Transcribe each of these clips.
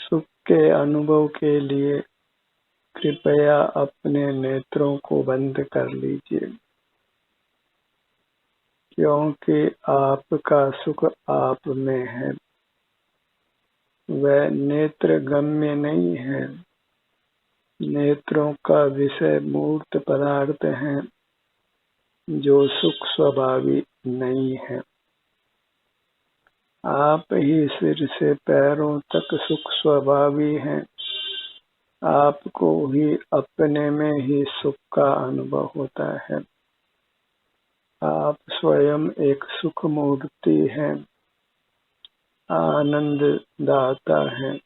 सुख के अनुभव के लिए कृपया अपने नेत्रों को बंद कर लीजिए, क्योंकि आपका सुख आप में है। वह नेत्र गम्य नहीं है। नेत्रों का विषय मूर्त पदार्थ है जो सुख स्वभावी नहीं है। आप ही सिर से पैरों तक सुख स्वभावी हैं। आपको ही अपने में ही सुख का अनुभव होता है। आप स्वयं एक सुख मूर्ति हैं, आनंद दाता हैं,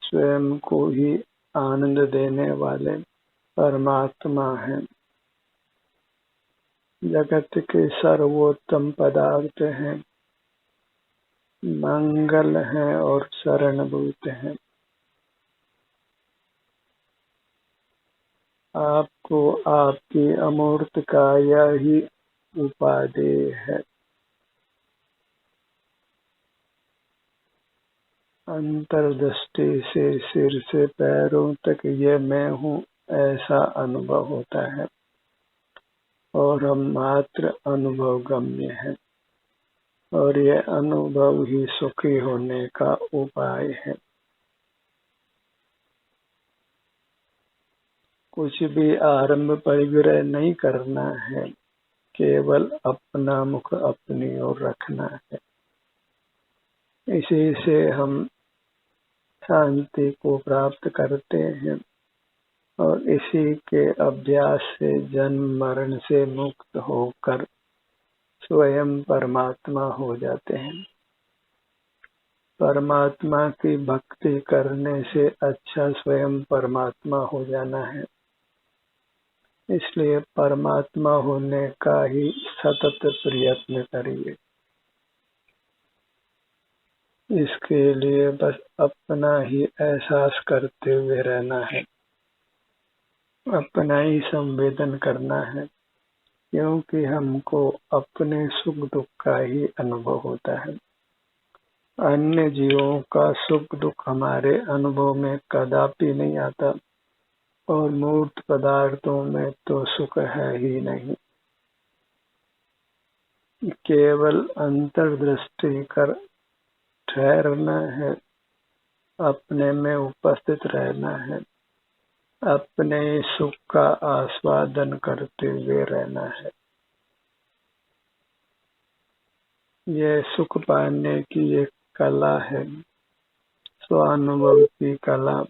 स्वयं को ही आनंद देने वाले परमात्मा हैं। जगत के सर्वोत्तम पदार्थ हैं, मंगल हैं और शरणभूत हैं। आपको आपकी अमूर्त काया ही उपादेय है। अंतर्दृष्टि से सिर से पैरों तक ये मैं हूँ ऐसा अनुभव होता है और हम मात्र अनुभव गम्य हैं, और ये अनुभव ही सुखी होने का उपाय है। कुछ भी आरंभ परिग्रह नहीं करना है, केवल अपना मुख अपनी ओर रखना है। इसी से हम शांति को प्राप्त करते हैं और इसी के अभ्यास से जन्म मरण से मुक्त होकर स्वयं परमात्मा हो जाते हैं। परमात्मा की भक्ति करने से अच्छा स्वयं परमात्मा हो जाना है। इसलिए परमात्मा होने का ही सतत प्रयत्न करिए। इसके लिए बस अपना ही एहसास करते हुए रहना है, अपना ही संवेदन करना है, क्योंकि हमको अपने सुख दुख का ही अनुभव होता है। अन्य जीवों का सुख दुख हमारे अनुभव में कदापि नहीं आता, और मूर्त पदार्थों में तो सुख है ही नहीं। केवल अंतर्दृष्टि कर ठहरना है, अपने में उपस्थित रहना है, अपने सुख का आस्वादन करते हुए रहना है। यह सुख पाने की एक कला है, स्वानुभव की कला,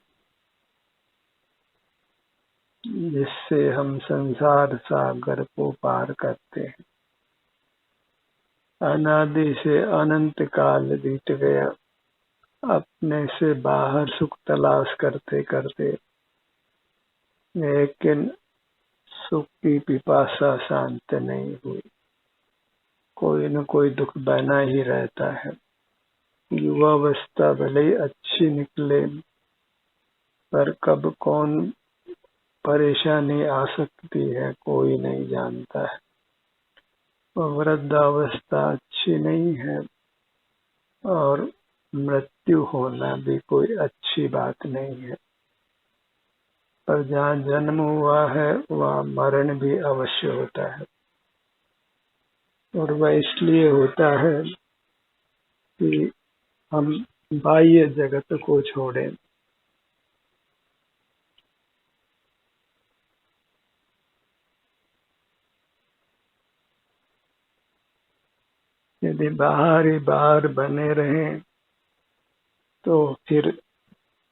जिससे हम संसार सागर को पार करते हैं। अनादि से अनंत काल बीत गया, अपने से बाहर सुख तलाश करते करते, लेकिन सुख की पिपासा शांत नहीं हुई। कोई न कोई दुख बना ही रहता है। युवावस्था भले ही अच्छी निकले, पर कब कौन परेशानी आ सकती है कोई नहीं जानता है। वृद्धावस्था अच्छी नहीं है, और मृत्यु होना भी कोई अच्छी बात नहीं है। पर जहाँ जन्म हुआ है वहाँ मरण भी अवश्य होता है, और वह इसलिए होता है कि हम बाह्य जगत को छोड़ें। यदि बाहर ही बाहर बने रहें तो फिर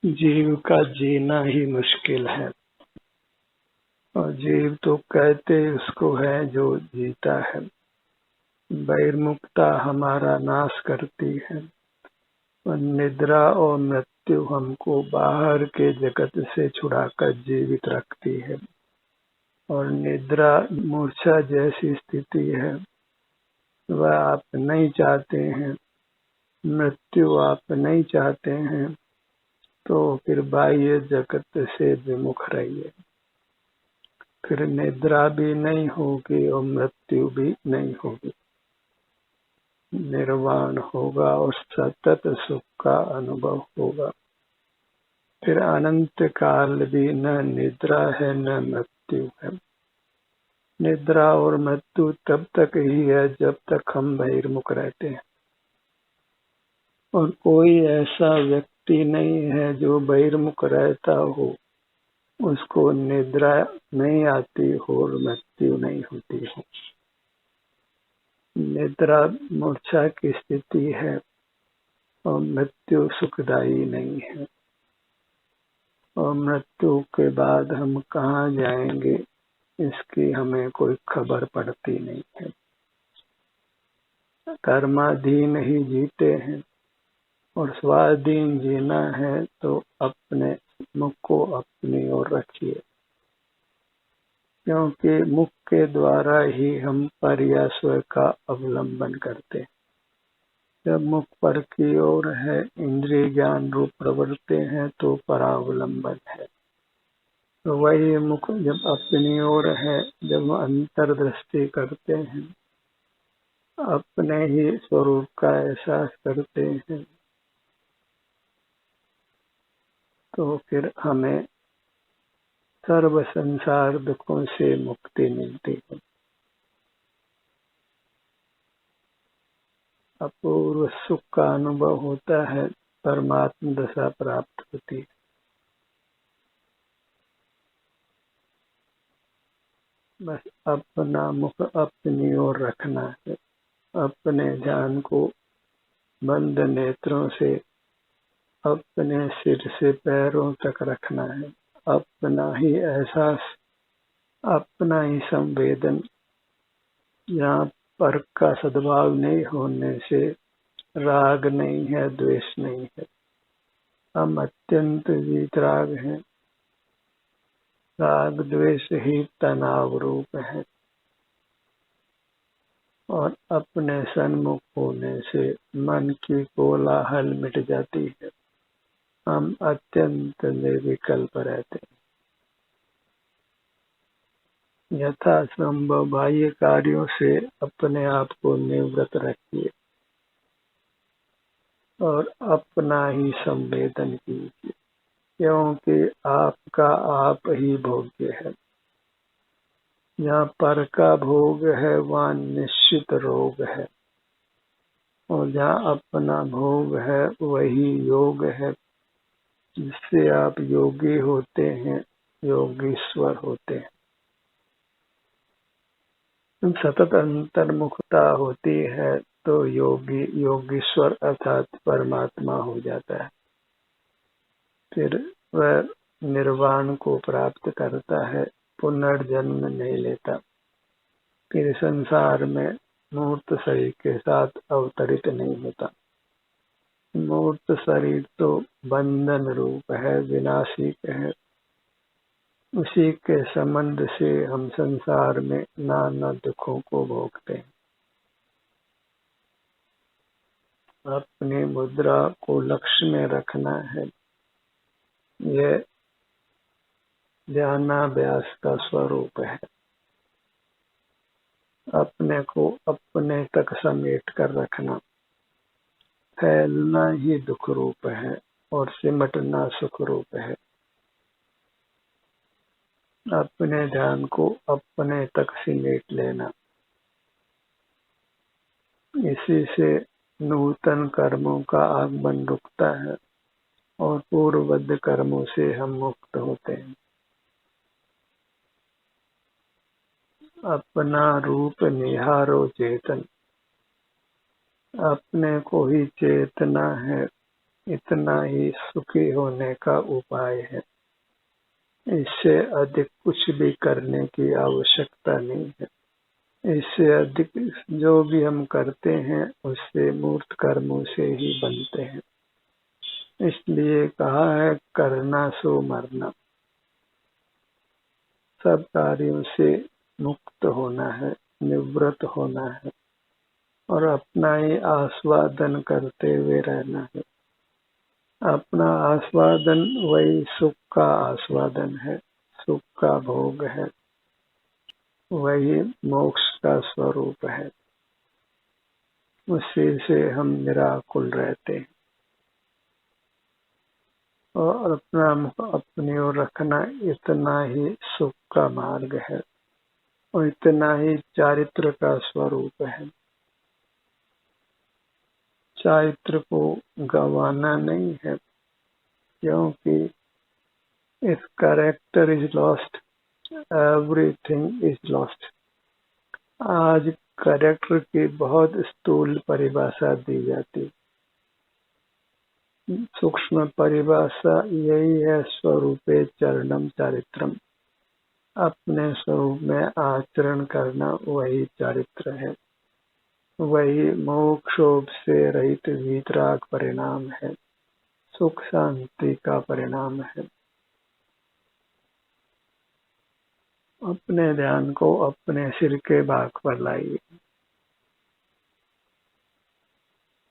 जीव का जीना ही मुश्किल है, और जीव तो कहते उसको है जो जीता है। बहिर्मुखता हमारा नाश करती है, और निद्रा और मृत्यु हमको बाहर के जगत से छुड़ाकर जीवित रखती है। और निद्रा मूर्छा जैसी स्थिति है, वह आप नहीं चाहते हैं, मृत्यु आप नहीं चाहते हैं, तो फिर बाह्य जगत से विमुख रहिए। फिर निद्रा भी नहीं होगी और मृत्यु भी नहीं होगी, निर्वाण होगा और सतत सुख का अनुभव होगा। फिर अनंत काल भी न निद्रा है न मृत्यु है। निद्रा और मृत्यु तब तक ही है जब तक हम बहिर्मुख रहते हैं, और कोई ऐसा व्यक्ति नहीं है जो बहिर्मुख रहता हो उसको निद्रा नहीं आती हो और मृत्यु नहीं होती हो। निद्रा मूर्छा की स्थिति है और मृत्यु सुखदायी नहीं है, और मृत्यु के बाद हम कहाँ जाएंगे इसकी हमें कोई खबर पड़ती नहीं है। कर्माधीन ही जीते हैं, और स्वाधीन जीना है तो अपने मुख को अपनी ओर रखिए, क्योंकि मुख के द्वारा ही हम पर या स्व का अवलंबन करते हैं। जब मुख पर की ओर है, इंद्रिय ज्ञान रूप प्रवृत्ति है तो परावलंबन है। तो वही मुख जब अपनी ओर है, जब अंतर्दृष्टि करते हैं, अपने ही स्वरूप का एहसास करते हैं, तो फिर हमें सर्व संसार दुखों से मुक्ति मिलती है। अपूर्व सुख का अनुभव होता है, परमात्म दशा प्राप्त होती है। बस अपना मुख अपनी ओर रखना है, अपने ध्यान को बंद नेत्रों से अपने सिर से पैरों तक रखना है। अपना ही एहसास, अपना ही संवेदन। यहाँ पर का सद्भाव नहीं होने से राग नहीं है, द्वेष नहीं है। हम अत्यंत वीतराग हैं। राग द्वेष ही तनाव रूप है, और अपने सन्मुख होने से मन की कोलाहल मिट जाती है। हम अत्यंत निर्विकल्प रहते हैं। यथा संभव बाह्य कार्यों से अपने आप को निवृत्त रखिए और अपना ही संवेदन कीजिए, क्योंकि आपका आप ही भोग्य है। जहाँ पर का भोग है वहाँ निश्चित रोग है, और जहाँ अपना भोग है वही योग है, जिससे आप योगी होते हैं, योगीश्वर होते हैं। सतत अंतर्मुखता होती है तो योगी योगीश्वर अर्थात परमात्मा हो जाता है। फिर वह निर्वाण को प्राप्त करता है, पुनर्जन्म नहीं लेता, फिर संसार में मूर्त शरीर के साथ अवतरित नहीं होता। मूर्त शरीर तो बंधन रूप है, विनाशी है। उसी के संबंध से हम संसार में नाना दुखों को भोगते हैं। अपनी मुद्रा को लक्ष्य में रखना है। यह ध्यानाभ्यास का स्वरूप है। अपने को अपने तक समेट कर रखना। फैलना ही दुख रूप है और सिमटना सुख रूप है। अपने ध्यान को अपने तक सिमेट लेना, इसी से नूतन कर्मों का आगमन रुकता है और पूर्वबद्ध कर्मों से हम मुक्त होते हैं। अपना रूप निहारो चेतन, अपने को ही चेतना है, इतना ही सुखी होने का उपाय है। इससे अधिक कुछ भी करने की आवश्यकता नहीं है। इससे अधिक जो भी हम करते हैं उससे मूर्त कर्मों से ही बनते हैं। इसलिए कहा है करना सो मरना। सब कार्यों से मुक्त होना है, निवृत्त होना है, और अपना ही आस्वादन करते हुए रहना है। अपना आस्वादन वही सुख का आस्वादन है, सुख का भोग है, वही मोक्ष का स्वरूप है। उसी से हम निराकुल रहते हैं। और अपना मुख अपनी ओर रखना इतना ही सुख का मार्ग है और इतना ही चारित्र का स्वरूप है। चारित्र को गंवाना नहीं है, क्योंकि if character is lost everything is lost. आज कैरेक्टर की बहुत स्थूल परिभाषा दी जाती, सूक्ष्म परिभाषा यही है, स्वरूपे चरणम चारित्रम। अपने स्वरूप में आचरण करना वही चारित्र है, वही मोक्षोभ से रहित वीतराग परिणाम है, सुख शांति का परिणाम है। अपने ध्यान को अपने सिर के भाग पर लाइए।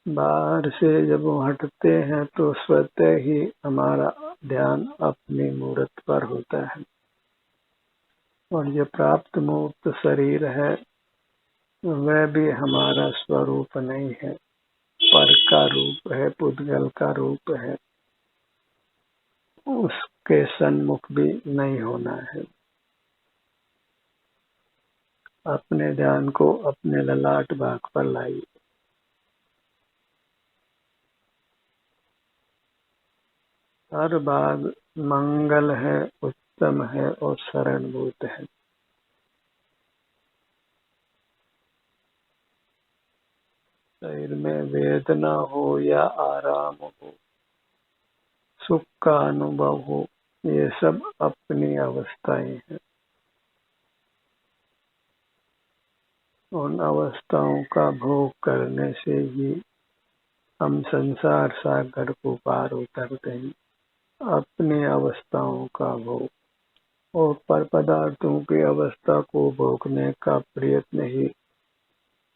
बाहर से जब हटते हैं तो स्वतः ही हमारा ध्यान अपनी मूर्त पर होता है, और ये प्राप्त मुक्त शरीर है वह भी हमारा स्वरूप नहीं है, पर का रूप है, पुद्गल का रूप है, उसके सन्मुख भी नहीं होना है। अपने ध्यान को अपने ललाट भाग पर लाइए। हर भाग मंगल है, उत्तम है और शरणभूत है। शरीर में वेदना हो या आराम हो, सुख का अनुभव हो, ये सब अपनी अवस्थाएं हैं। उन अवस्थाओं का भोग करने से ही हम संसार सागर को पार उतरते हैं। अपनी अवस्थाओं का भोग और पर पदार्थों की अवस्था को भोगने का प्रयत्न ही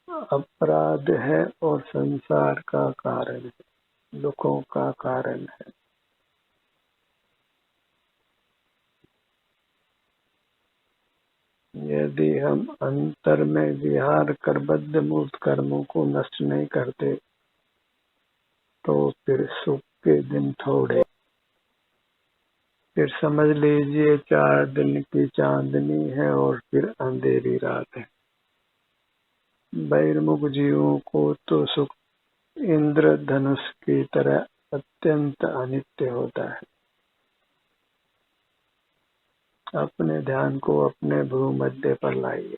अपराध है और संसार का कारण है, दुखों का कारण है। यदि हम अंतर में विहार कर बद्ध मूर्त कर्मों को नष्ट नहीं करते तो फिर सुख के दिन थोड़े। फिर समझ लीजिए 4 दिन की चांदनी है और फिर अंधेरी रात है। बहिर्मुख जीवों को तो सुख इंद्रधनुष की तरह अत्यंत अनित्य होता है। अपने ध्यान को अपने भूमध्य पर लाइए।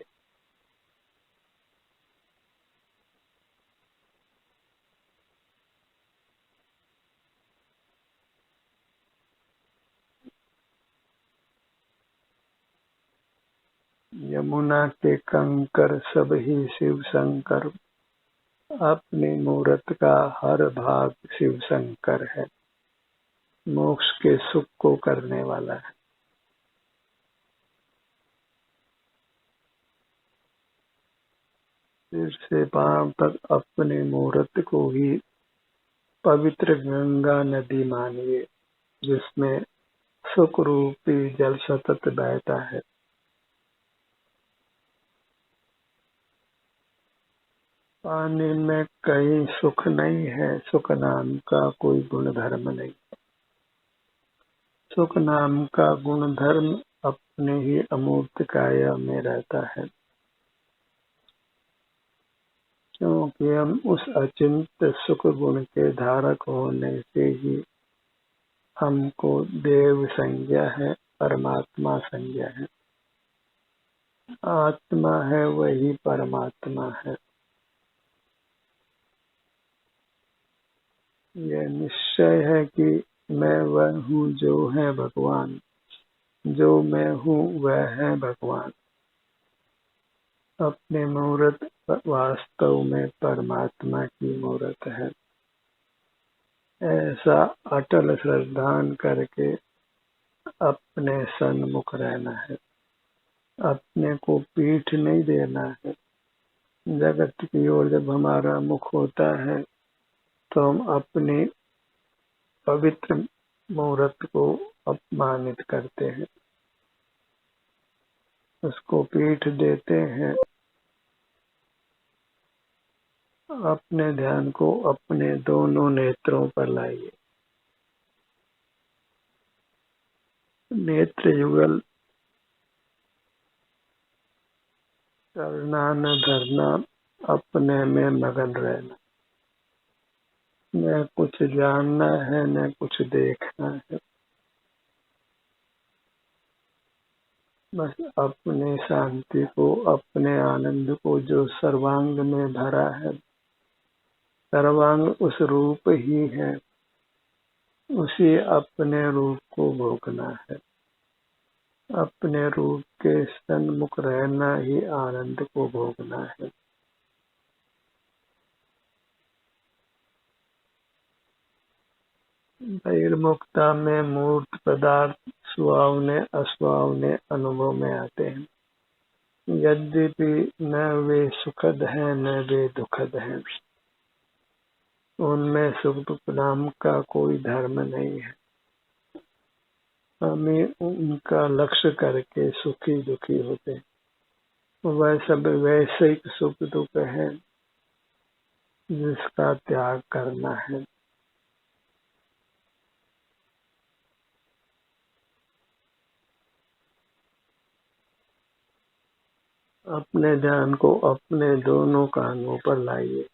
यमुना के कंकर सब ही शिव शंकर, अपनी मूर्त का हर भाग शिव शंकर है, मोक्ष के सुख को करने वाला है। सिर से पांव तक अपने मूर्त को ही पवित्र गंगा नदी मानिए, जिसमें सुख रूपी जल सतत बहता है। पानी में कहीं सुख नहीं है, सुख नाम का कोई गुण धर्म नहीं। सुख नाम का गुण धर्म अपने ही अमूर्त काया में रहता है, क्योंकि हम उस अचिंत सुख गुण के धारक होने से ही हमको देव संज्ञा है, परमात्मा संज्ञा है। आत्मा है वही परमात्मा है। यह निश्चय है कि मैं वह हूँ जो है भगवान, जो मैं हूँ वह है भगवान। अपने मूर्त वास्तव में परमात्मा की मूर्त है। ऐसा अटल श्रद्धान करके अपने सन्मुख रहना है, अपने को पीठ नहीं देना है। जगत की ओर जब हमारा मुख होता है तो हम अपनी पवित्र मूर्त को अपमानित करते हैं, उसको पीठ देते हैं। अपने ध्यान को अपने दोनों नेत्रों पर लाइए। नेत्र युगल करना न धरना, अपने में मगन रहना। न कुछ जानना है न कुछ देखना है, बस अपने शांति को, अपने आनंद को जो सर्वांग में भरा है। सर्वांग उस रूप ही है, उसी अपने रूप को भोगना है। अपने रूप के सन्मुख रहना ही आनंद को भोगना है। बहिर्मुखता में मूर्त पदार्थ सुहावने अस्वावने अनुभव में आते हैं, यद्यपि न वे सुखद हैं न वे दुखद हैं। उनमें सुख दुख नाम का कोई धर्म नहीं है। हमें उनका लक्ष्य करके सुखी दुखी होते हैं। वह सब वैश्विक सुख दुख है जिसका त्याग करना है। अपने ध्यान को अपने दोनों कानों पर लाइए।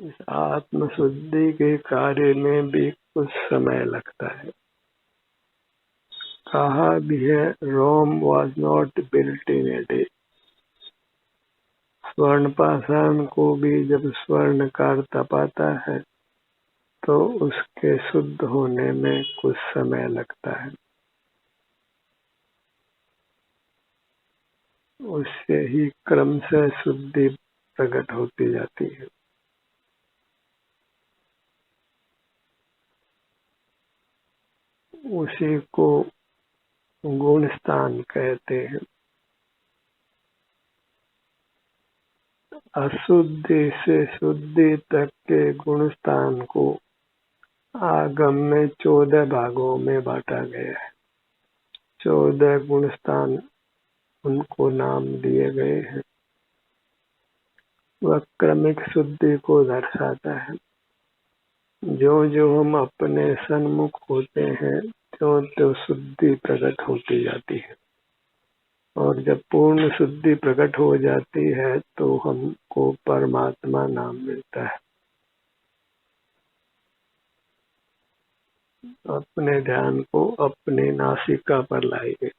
इस आत्म शुद्धि के कार्य में भी कुछ समय लगता है। कहा भी है, Rome was not built in a day. स्वर्ण पाषाण को भी जब स्वर्णकार तपाता है तो उसके शुद्ध होने में कुछ समय लगता है। उससे ही क्रमशः शुद्धि प्रकट होती जाती है। उसी को गुण स्थान कहते हैं। अशुद्धि से शुद्धि तक के गुण स्थान को आगम में 14 भागों में बांटा गया है। 14 गुण स्थान उनको नाम दिए गए हैं। वह क्रमिक शुद्धि को दर्शाता है। जो जो हम अपने सन्मुख होते हैं त्यों त्यों शुद्धि प्रकट होती जाती है, और जब पूर्ण शुद्धि प्रकट हो जाती है तो हमको परमात्मा नाम मिलता है। अपने ध्यान को अपने नासिका पर लाइए।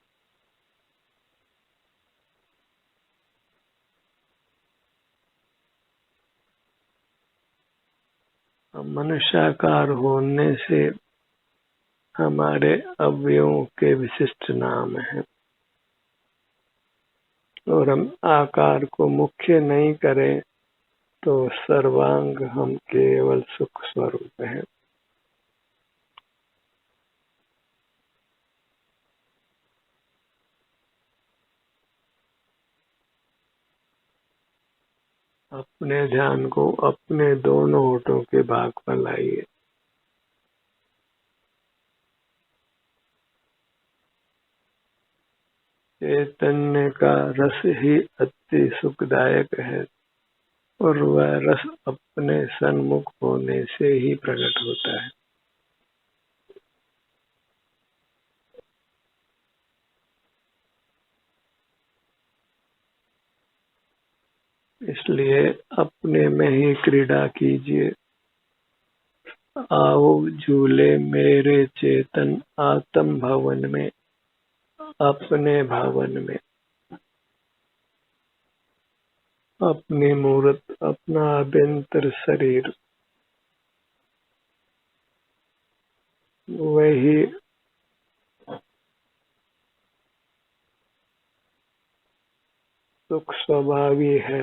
मनुष्याकार होने से हमारे अवयवों के विशिष्ट नाम हैं, और हम आकार को मुख्य नहीं करें तो सर्वांग हम केवल सुख स्वरूप हैं। अपने ध्यान को अपने दोनों होठों के भाग पर लाइए। चैतन्य का रस ही अति सुखदायक है, और वह रस अपने सन्मुख होने से ही प्रकट होता है। इसलिए अपने में ही क्रीड़ा कीजिए। आओ झूले मेरे चेतन आत्म भवन में, अपने भवन में। अपनी मूर्त, अपना अभ्यंतर शरीर, वही सुख स्वभावी है।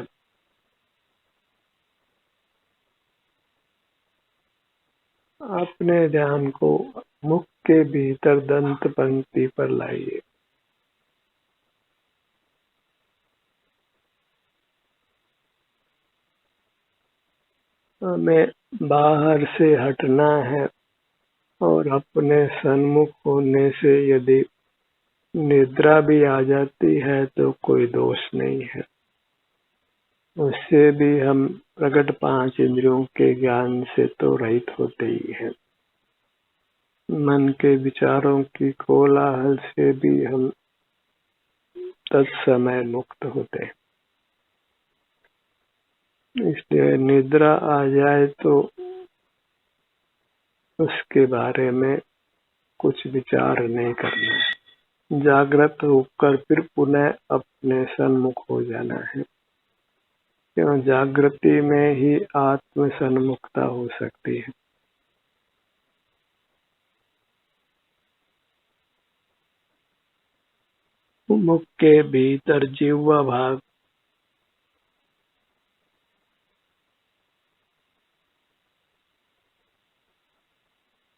अपने ध्यान को मुख के भीतर दंत पंक्ति पर लाइए। हमें बाहर से हटना है, और अपने सन्मुख होने से यदि निद्रा भी आ जाती है तो कोई दोष नहीं है, उससे भी हम प्रकट 5 इंद्रियों के ज्ञान से तो रहित होते ही हैं। मन के विचारों की कोलाहल से भी हम तत्समय मुक्त होते हैं। इसलिए निद्रा आ जाए तो उसके बारे में कुछ विचार नहीं करना है, जागृत होकर फिर पुनः अपने सन्मुख हो जाना है, क्यों जागृति में ही आत्म सन्मुखता हो सकती है। मुख के भीतर जिह्वा भाग,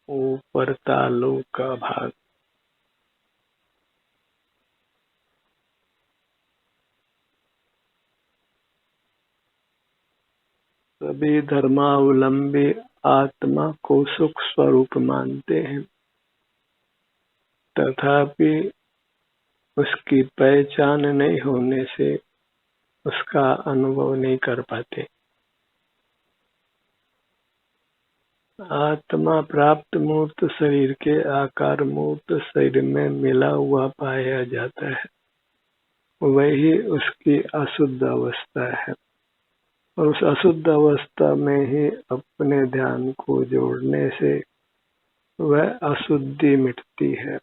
ऊपर तालु का भाग, सभी धर्मावलंबी आत्मा को सुख स्वरूप मानते हैं, तथापि उसकी पहचान नहीं होने से उसका अनुभव नहीं कर पाते। आत्मा प्राप्त मूर्त शरीर के आकार मूर्त शरीर में मिला हुआ पाया जाता है, वही उसकी अशुद्ध अवस्था है, और उस अशुद्ध अवस्था में ही अपने ध्यान को जोड़ने से वह अशुद्धि मिटती है।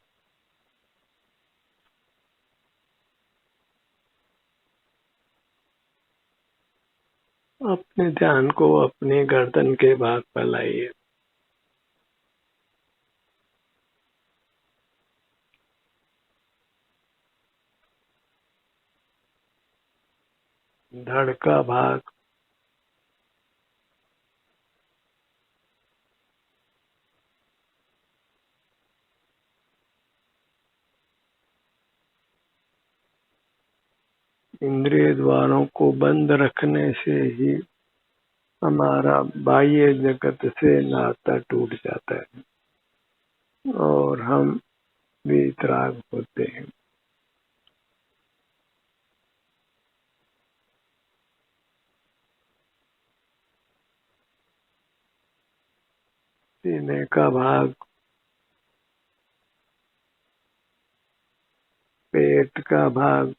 अपने ध्यान को अपनी गर्दन के भाग पर लाइए। धड़ का भाग, इंद्रिय द्वारों को बंद रखने से ही हमारा बाह्य जगत से नाता टूट जाता है और हम वितराग होते हैं। सीने का भाग, पेट का भाग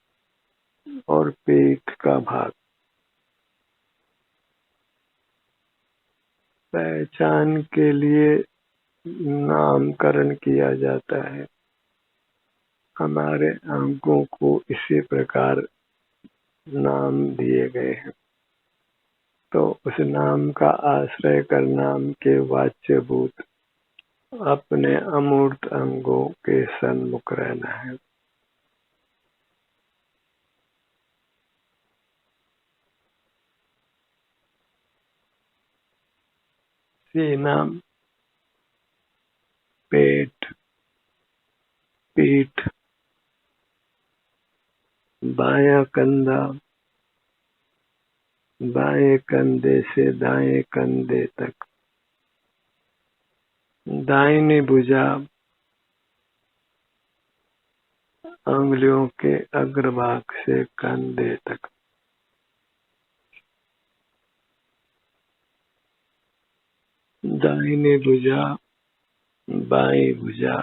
और पीठ का भाग, पहचान के लिए नामकरण किया जाता है। हमारे अंगों को इसी प्रकार नाम दिए गए हैं, तो उस नाम का आश्रय कर नाम के वाच्यभूत अपने अमूर्त अंगों के सन्मुख रहना है। सीना, पेट, पीठ, बायां कंधा, बाएं कंधे से दाएं कंधे तक, दाहिनी भुजा, अंगुलियों के अग्रभाग से कंधे तक, दाहिनी भुजा, बाईं भुजा,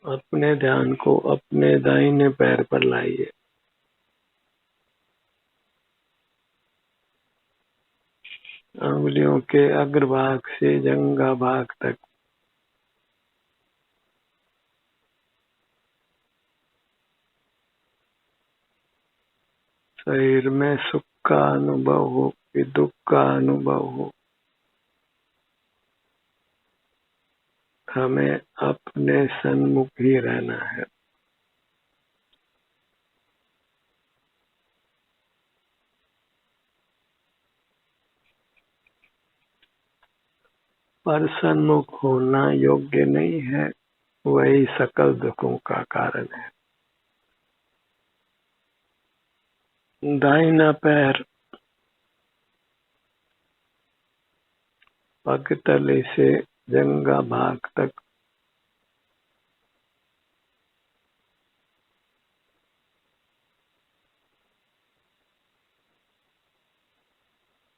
अपने ध्यान को अपने दाहिने पैर पर लाइए। अंगुलियों के अग्रभाग से जंघा भाग तक, शरीर में सुख का अनुभव हो कि दुख का अनुभव हो, हमें अपने सन्मुख ही रहना है। पर सन्मुख होना योग्य नहीं है, वही सकल दुखों का कारण है। दाहिना पैर पग तले से जंघा भाग तक,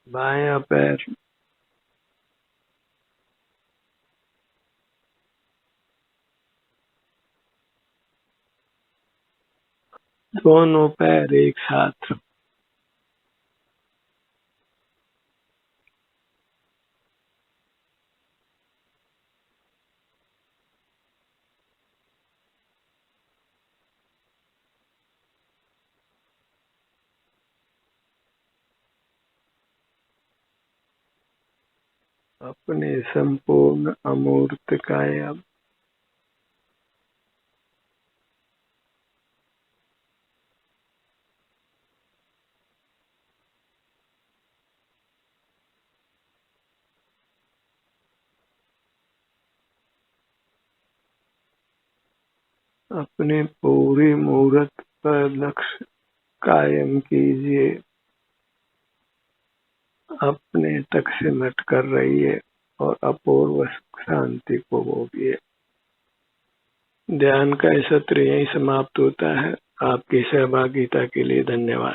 बायां पैर दोनों पैर एक साथ, अपने संपूर्ण अमूर्त काया, अपने पूरी मूर्त पर लक्ष्य कायम कीजिए। अपने तक सिमट कर रहिए और अपूर्व शांति को भोगिए। ध्यान का सत्र यहीं समाप्त होता है। आपकी सहभागिता के लिए धन्यवाद।